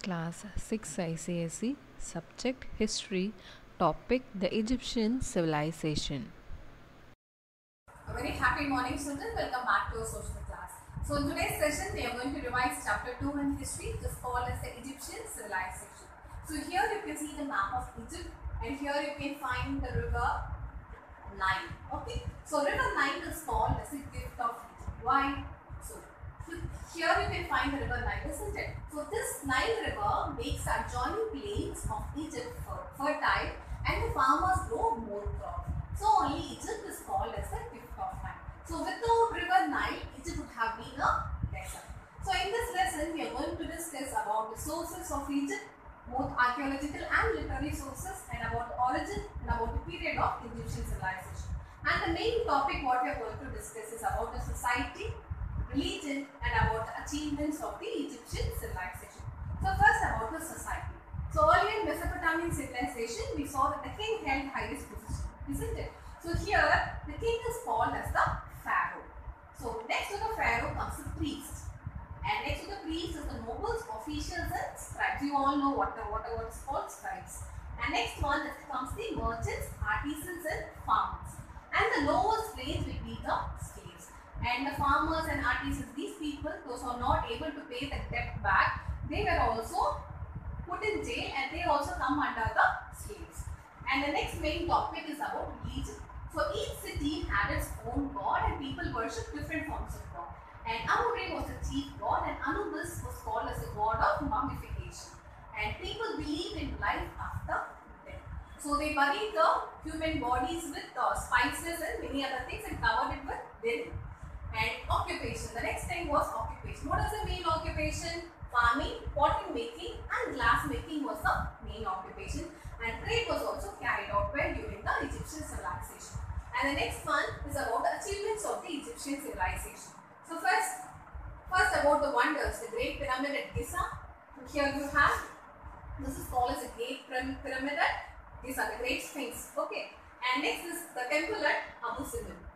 Class 6 ICSE, Subject History, Topic The Egyptian Civilization. A very happy morning, students. Welcome back to our social class. So, in today's session, we are going to revise chapter 2 in history, just called as the Egyptian Civilization. So, here you can see the map of Egypt, and here you can find the river Nile. Okay. So, river Nile is called as the gift of Egypt. Why? So, here you can find the river Nile, isn't it? So, this Nile river makes adjoining plains of Egypt fertile, and the farmers grow more crops. So, only Egypt is called as the gift of Nile. So, without river Nile, Egypt would have been a desert. So, in this lesson, we are going to discuss about the sources of Egypt, both archaeological and literary sources, and about the origin and about the period of Egyptian civilization. And the main topic what we are going to discuss is about the society, religion, and about the achievements of the Egyptian civilization. So, first about the society. So, earlier in Mesopotamian civilization, we saw that the king held highest position, isn't it? So, here the king is called as the pharaoh. So, next to the pharaoh comes the priest, and next to the priest is the nobles, officials, and scribes. You all know what is called scribes. And next one comes the merchants, artisans, and farmers. And the lowest range will be the slaves. And the farmers and artisans, these people, those who are not able to pay the debt back, they were also put in jail, and they also come under the slaves. And the next main topic is about religion. So each city had its own god, and people worship different forms of god. And Amun-Re was the chief god, and Anubis was called as the god of mummification. And people believed in life after death. So they buried the human bodies with spices and many other things, and covered it with linen. And occupation. The next thing was occupation. What is the main occupation? Farming, pottery making, and glass making was the main occupation. And trade was also carried out by during the Egyptian civilization. And the next one is about the achievements of the Egyptian civilization. So first about the wonders, the Great Pyramid at Giza. Here you have, this is called as the Great Pyramid at Giza, the Great Sphinx. Okay. And next is the temple at Abu Simbel.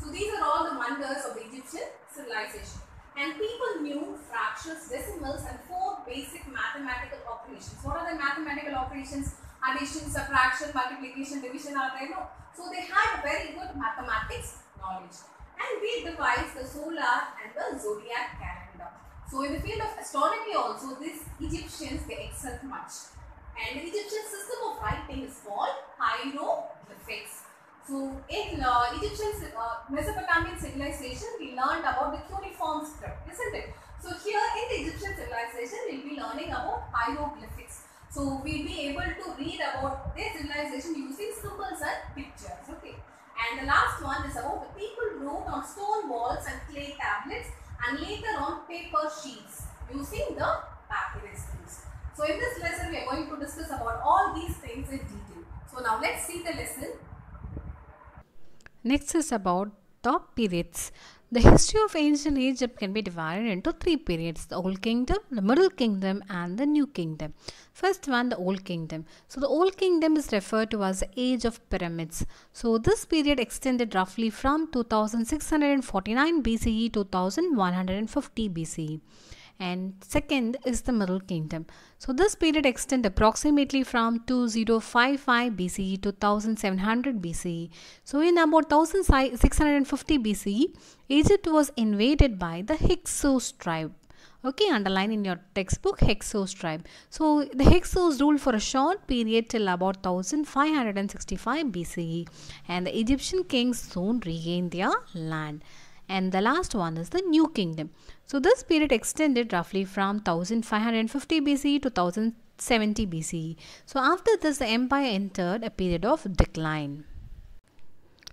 So these are all the wonders of the Egyptian civilization. And people knew fractions, decimals, and 4 basic mathematical operations. What are the mathematical operations? Addition, subtraction, multiplication, division are there? No. So they had very good mathematics knowledge. And we devised the solar and the zodiac calendar. So in the field of astronomy also, these Egyptians, they excelled much. And the Egyptian system of writing is called hieroglyphics. So in Egyptian Mesopotamian civilization, we learned about the cuneiform script, isn't it? So here in the Egyptian civilization, we will be learning about hieroglyphics. So we will be able to read about their civilization using symbols and pictures. Okay. And the last one is about the people wrote on stone walls and clay tablets, and later on paper sheets using the papyrus tools. So in this lesson, we are going to discuss about all these things in detail. So now let's see the lesson. Next is about the periods. The history of ancient Egypt can be divided into 3 periods: the Old Kingdom, the Middle Kingdom, and the New Kingdom. First one, the Old Kingdom. So the Old Kingdom is referred to as the Age of Pyramids. So this period extended roughly from 2649 BCE to 1150 BCE. And second is the Middle Kingdom. So this period extends approximately from 2055 BCE to 1700 BCE. So in about 1650 BCE, Egypt was invaded by the Hyksos tribe. Okay, underline in your textbook Hyksos tribe. So the Hyksos ruled for a short period till about 1565 BCE, and the Egyptian kings soon regained their land. And the last one is the New Kingdom. So this period extended roughly from 1550 BCE to 1070 BCE. So after this, the empire entered a period of decline.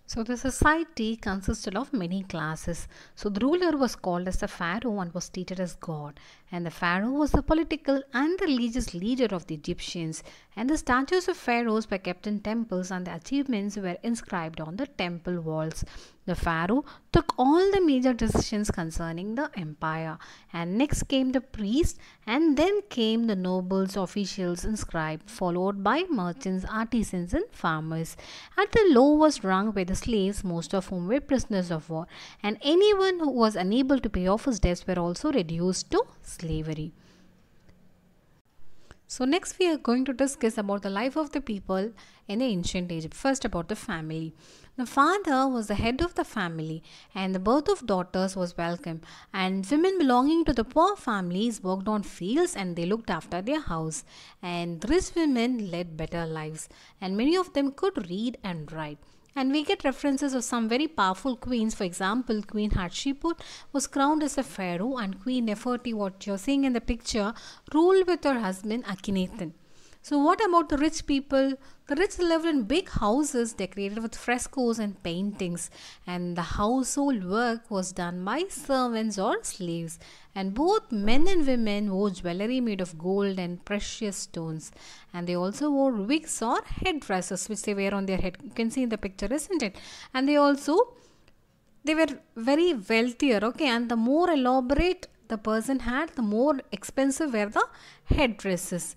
So the society consisted of many classes. So the ruler was called as the pharaoh and was treated as god. And the pharaoh was the political and the religious leader of the Egyptians. And the statues of pharaohs were kept in temples, and the achievements were inscribed on the temple walls. The pharaoh took all the major decisions concerning the empire. And next came the priests, and then came the nobles, officials, and scribes, followed by merchants, artisans, and farmers. At the lowest rung were the slaves, most of whom were prisoners of war, and anyone who was unable to pay off his debts were also reduced to slavery. So next we are going to discuss about the life of the people in the ancient Egypt. First about the family. The father was the head of the family and the birth of daughters was welcome, and women belonging to the poor families worked on fields and they looked after their house, and rich women led better lives and many of them could read and write. And we get references of some very powerful queens. For example, Queen Hatshepsut was crowned as a pharaoh, and Queen Nefertiti, what you're seeing in the picture, ruled with her husband Akhenaten. So, what about the rich people? The rich lived in big houses decorated with frescoes and paintings, and the household work was done by servants or slaves. And both men and women wore jewelry made of gold and precious stones, and they also wore wigs or headdresses which they wear on their head. You can see in the picture, isn't it? And they were very wealthier, okay, and the more elaborate the person had, the more expensive were the headdresses.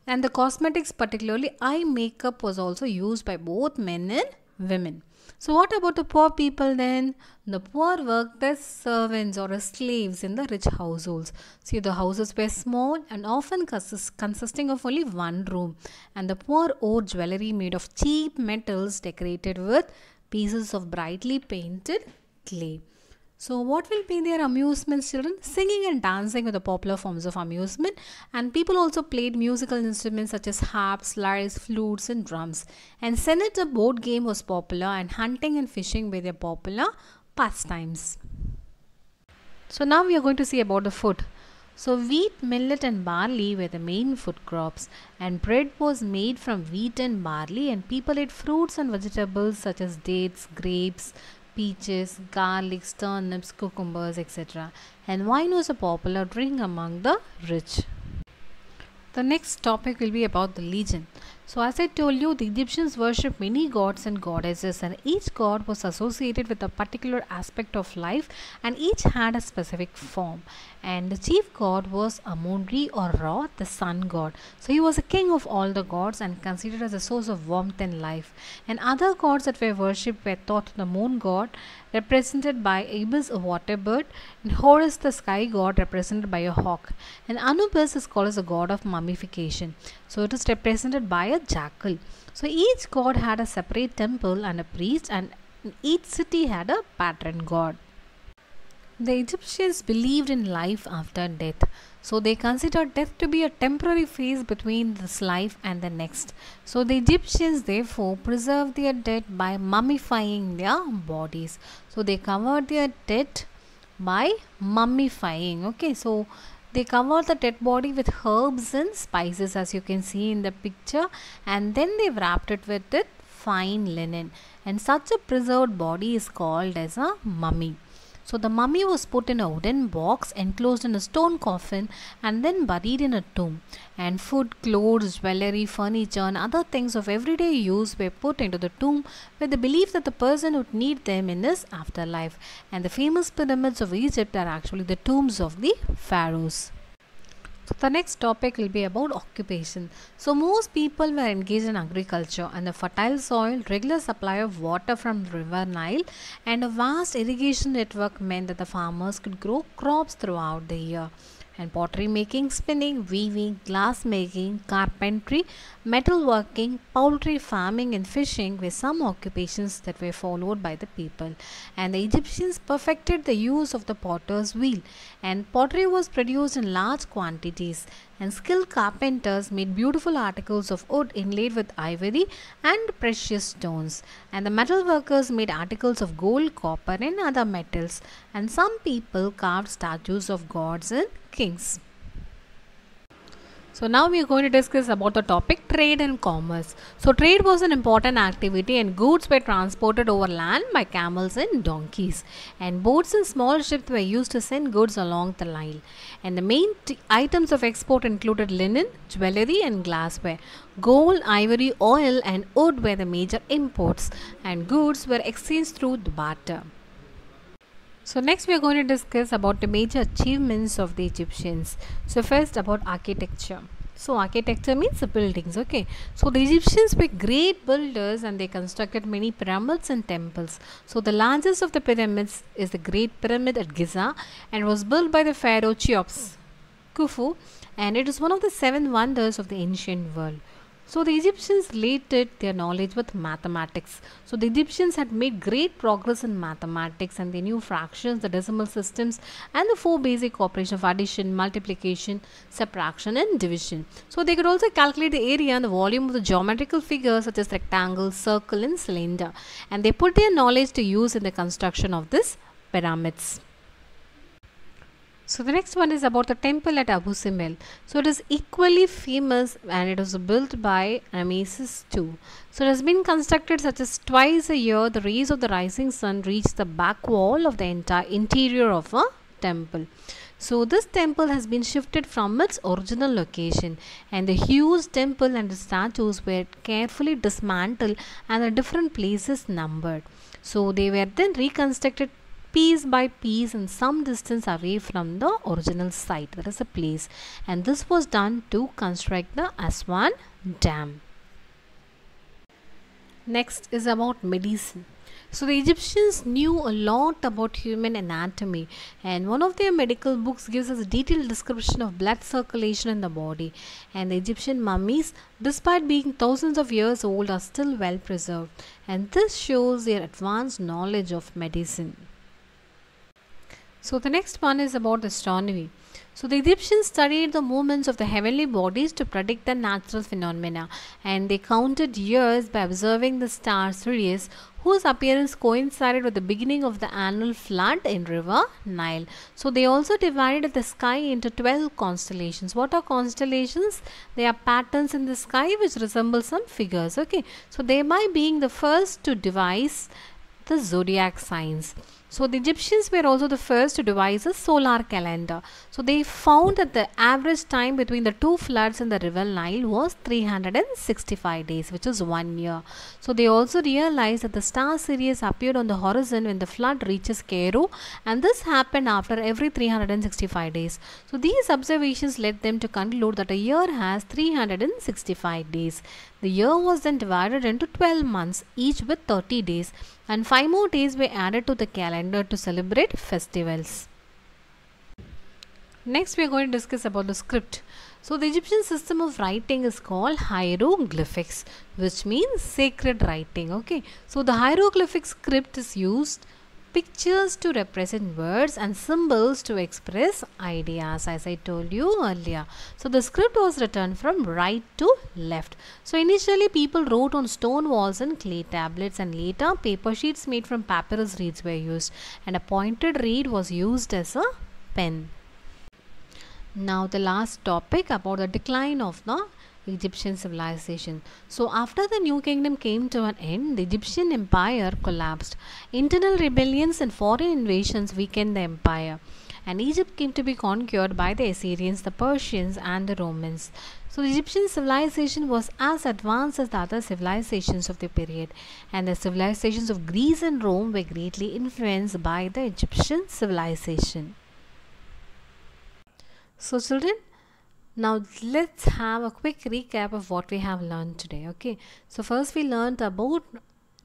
And the cosmetics, particularly eye makeup, was also used by both men and women. So, what about the poor people then? The poor worked as servants or as slaves in the rich households. See, the houses were small and often consisting of only one room, and the poor wore jewelry made of cheap metals decorated with pieces of brightly painted clay. So, what will be their amusements, children? Singing and dancing were the popular forms of amusement, and people also played musical instruments such as harps, lyres, flutes, and drums. And senator board game was popular, and hunting and fishing were their popular pastimes. So, now we are going to see about the food. So, wheat, millet, and barley were the main food crops, and bread was made from wheat and barley, and people ate fruits and vegetables such as dates, grapes, peaches, garlics, turnips, cucumbers, etc. And wine was a popular drink among the rich. The next topic will be about the religion. So, as I told you, the Egyptians worshipped many gods and goddesses, and each god was associated with a particular aspect of life, and each had a specific form. And the chief god was Amun-Re or Ra, the sun god. So, he was a king of all the gods and considered as a source of warmth and life. And other gods that were worshipped were thought the moon god, represented by Ibis, a water bird, and Horus, the sky god, represented by a hawk. And Anubis is called as a god of mummification. So it is represented by a jackal. So each god had a separate temple and a priest, and each city had a patron god. The Egyptians believed in life after death. So they considered death to be a temporary phase between this life and the next. So the Egyptians therefore preserved their dead by mummifying their bodies. So they covered their dead by mummifying. Okay, so they covered the dead body with herbs and spices, as you can see in the picture, and then they wrapped it with fine linen. And such a preserved body is called as a mummy. So the mummy was put in a wooden box enclosed in a stone coffin and then buried in a tomb. And food, clothes, jewelry, furniture and other things of everyday use were put into the tomb with the belief that the person would need them in his afterlife. And the famous pyramids of Egypt are actually the tombs of the pharaohs. So the next topic will be about occupation. So most people were engaged in agriculture, and the fertile soil, regular supply of water from the river Nile, and a vast irrigation network meant that the farmers could grow crops throughout the year. And pottery making, spinning, weaving, glass making, carpentry, metalworking, poultry farming and fishing were some occupations that were followed by the people. And the Egyptians perfected the use of the potter's wheel, and pottery was produced in large quantities, and skilled carpenters made beautiful articles of wood inlaid with ivory and precious stones, and the metal workers made articles of gold, copper and other metals, and some people carved statues of gods and kings. So now we are going to discuss about the topic trade and commerce. So trade was an important activity, and goods were transported over land by camels and donkeys, and boats and small ships were used to send goods along the Nile. And the main items of export included linen, jewelry and glassware. Gold, ivory, oil and wood were the major imports, and goods were exchanged through the barter. So next we are going to discuss about the major achievements of the Egyptians. So first about architecture. So architecture means the buildings, okay. So the Egyptians were great builders, and they constructed many pyramids and temples. So the largest of the pyramids is the Great Pyramid at Giza, and was built by the pharaoh Cheops, Khufu, and it is one of the 7 wonders of the ancient world. So the Egyptians related their knowledge with mathematics. So the Egyptians had made great progress in mathematics, and they knew fractions, the decimal systems, and the 4 basic operations of addition, multiplication, subtraction, and division. So they could also calculate the area and the volume of the geometrical figures such as rectangle, circle, and cylinder. And they put their knowledge to use in the construction of these pyramids. So the next one is about the temple at Abu Simbel. So it is equally famous, and it was built by Ramesses II. So it has been constructed such as twice a year the rays of the rising sun reach the back wall of the entire interior of a temple. So this temple has been shifted from its original location, and the huge temple and the statues were carefully dismantled and the different places numbered. So they were then reconstructed piece by piece and some distance away from the original site, that is the place, and this was done to construct the Aswan Dam. Next is about medicine. So the Egyptians knew a lot about human anatomy, and one of their medical books gives us a detailed description of blood circulation in the body, and the Egyptian mummies, despite being thousands of years old, are still well preserved, and this shows their advanced knowledge of medicine. So the next one is about astronomy. So the Egyptians studied the movements of the heavenly bodies to predict the natural phenomena, and they counted years by observing the star Sirius, whose appearance coincided with the beginning of the annual flood in river Nile. So they also divided the sky into 12 constellations. What are constellations? They are patterns in the sky which resemble some figures. Okay, so thereby being the first to devise the zodiac signs. So the Egyptians were also the first to devise a solar calendar. So they found that the average time between the two floods in the river Nile was 365 days, which is 1 year. So they also realized that the star Sirius appeared on the horizon when the flood reaches Cairo, and this happened after every 365 days. So these observations led them to conclude that a year has 365 days. The year was then divided into 12 months, each with 30 days, and 5 more days were added to the calendar to celebrate festivals. Next, we are going to discuss about the script. So the Egyptian system of writing is called hieroglyphics, which means sacred writing. Okay, so the hieroglyphic script is used pictures to represent words and symbols to express ideas, as I told you earlier. So the script was written from right to left. So initially people wrote on stone walls and clay tablets, and later paper sheets made from papyrus reeds were used, and a pointed reed was used as a pen. Now the last topic about the decline of the Egyptian civilization. So after the New Kingdom came to an end, the Egyptian empire collapsed. Internal rebellions and foreign invasions weakened the empire, and Egypt came to be conquered by the Assyrians, the Persians, and the Romans. So the Egyptian civilization was as advanced as the other civilizations of the period, and the civilizations of Greece and Rome were greatly influenced by the Egyptian civilization. So children, now let's have a quick recap of what we have learned today. Okay, so first we learned about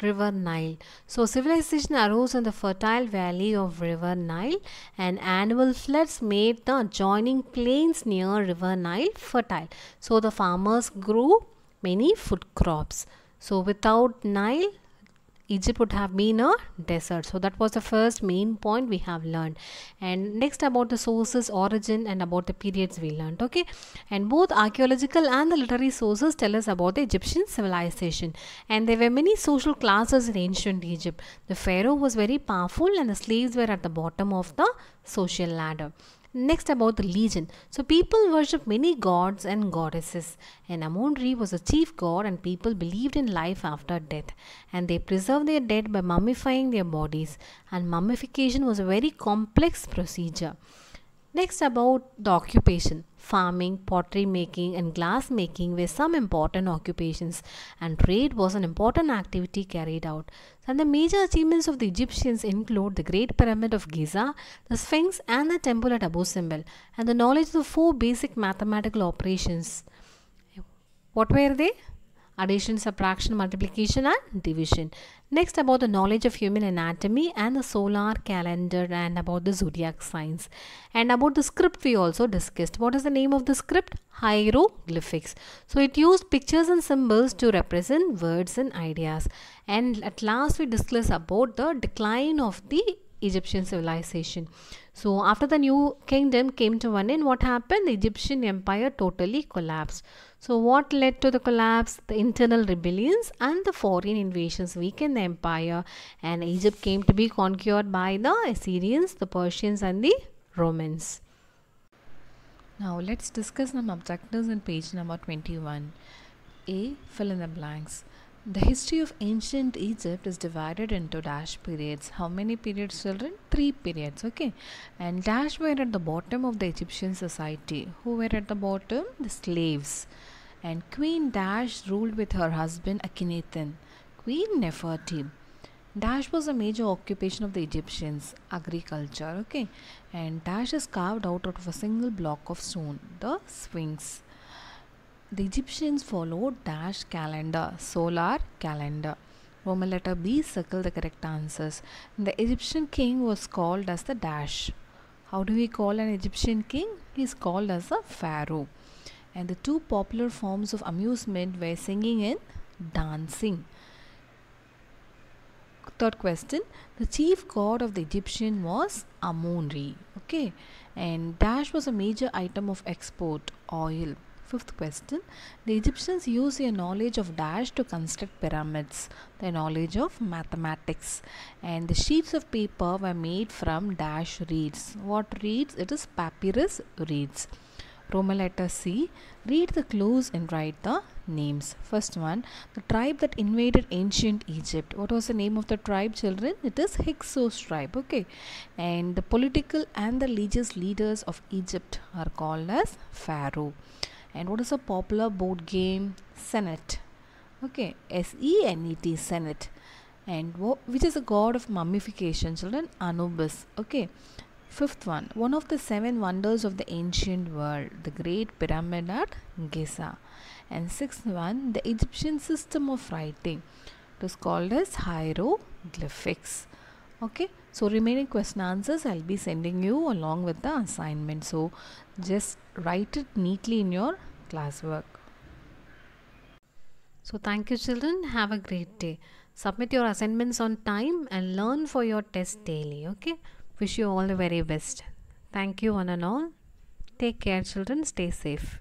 river Nile. So civilization arose in the fertile valley of river Nile, and annual floods made the adjoining plains near river Nile fertile. So the farmers grew many food crops. So without Nile, Egypt would have been a desert. So that was the first main point we have learned. And next about the sources, origin, and about the periods we learned. Okay, and both archaeological and the literary sources tell us about the Egyptian civilization. And there were many social classes in ancient Egypt. The pharaoh was very powerful, and the slaves were at the bottom of the social ladder. Next about the religion. So people worshipped many gods and goddesses, and Amun-Re was the chief god, and people believed in life after death, and they preserved their dead by mummifying their bodies, and mummification was a very complex procedure. Next about the occupation. Farming, pottery making, and glass making were some important occupations, and trade was an important activity carried out. And the major achievements of the Egyptians include the Great Pyramid of Giza, the Sphinx, and the temple at Abu Simbel, and the knowledge of the 4 basic mathematical operations. What were they? addition, subtraction, multiplication and division. Next, about the knowledge of human anatomy and the solar calendar, and about the zodiac signs, and about the script we also discussed. What is the name of the script? Hieroglyphics. So it used pictures and symbols to represent words and ideas. And at last we discussed about the decline of the Egyptian civilization. So after the new kingdom came to an end, what happened? The Egyptian empire totally collapsed. So what led to the collapse? The internal rebellions and the foreign invasions weakened the empire, and Egypt came to be conquered by the Assyrians, the Persians and the Romans. Now let's discuss some objectives in page number 21. A. Fill in the blanks. The history of ancient Egypt is divided into dash periods. How many periods, children? 3 periods, okay. And dash were at the bottom of the Egyptian society. Who were at the bottom? The slaves. And Queen Dash ruled with her husband Akhenaten. Queen Nefertiti. Dash was a major occupation of the Egyptians, agriculture, okay. And Dash is carved out of a single block of stone, the Sphinx. The Egyptians followed dash calendar, solar calendar. Roman letter B, circle the correct answers. The Egyptian king was called as the dash. How do we call an Egyptian king? He is called as a pharaoh. And the two popular forms of amusement were singing and dancing. Third question, the chief god of the Egyptian was Amun-Re, okay. And dash was a major item of export, oil. Fifth question, the Egyptians used their knowledge of dash to construct pyramids, their knowledge of mathematics, and the sheets of paper were made from dash reeds. What reeds? It is papyrus reeds. Roman letter C, read the clues and write the names. First one, the tribe that invaded ancient Egypt. What was the name of the tribe, children? It is Hyksos tribe, okay. And the political and the religious leaders of Egypt are called as Pharaoh. And what is a popular board game? Senet. Okay, S-E-N-E-T, Senet. And which is a god of mummification, children? Anubis. Okay. Fifth one of the 7 wonders of the ancient world, the Great Pyramid at Giza. And sixth one, the Egyptian system of writing. It is called as hieroglyphics. Okay, so remaining question answers I'll be sending you along with the assignment. So just write it neatly in your classwork. So thank you, children. Have a great day. Submit your assignments on time and learn for your test daily. Okay, wish you all the very best. Thank you one and all. Take care, children. Stay safe.